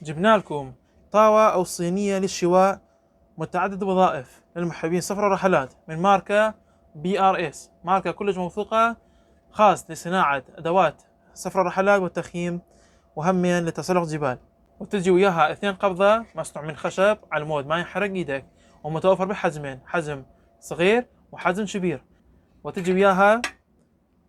جبنا لكم طاوة أو صينية للشواء متعدد الوظائف للمحبين سفر الرحلات من ماركة BRS، ماركة كلش موثوقة، خاص لصناعة أدوات سفر الرحلات والتخييم، وهمين لتسلق جبال. وتجي وياها 2 قبضة مصنوع من خشب على المود ما ينحرق ايدك، ومتوفر بحجمين، حجم صغير وحجم كبير. وتجي وياها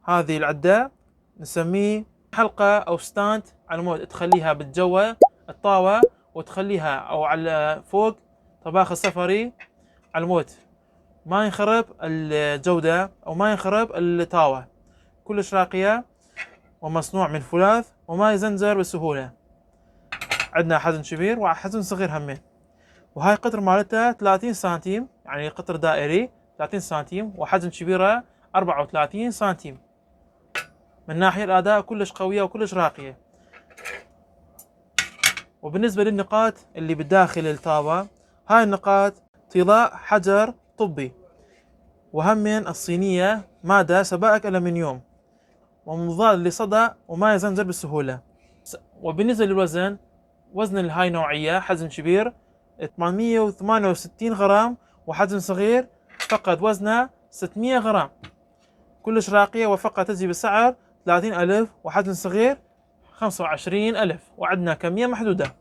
هذه العدة نسميه حلقة أو ستاند على المود تخليها بالجوة الطاوة، وتخليها أو على فوق طباخ السفري على المود ما ينخرب الجودة أو ما ينخرب الطاوة، كلش راقية ومصنوع من فولاذ وما يزنزر بسهولة. عندنا حجم كبير وحجم صغير همين، وهاي قطر مالتها 30 سنتيم، يعني قطر دائري 30 سنتيم، وحجم كبيرة 34 سنتيم. من ناحية الأداء كلش قوية وكلش راقية. وبالنسبة للنقاط اللي بالداخل الطاوة، هاي النقاط طلاء حجر طبي، وهمين الصينية مادة سبائك ألمنيوم ومضاد لصدى وما يزنزل بسهولة. وبالنسبة للوزن، وزن هاي نوعية حجم كبير 868 غرام، وحجم صغير فقط وزنه 600 غرام، كلش راقية. وفقط تجي بسعر 30,000 وحجم صغير 25,000، وعندنا كمية محدودة.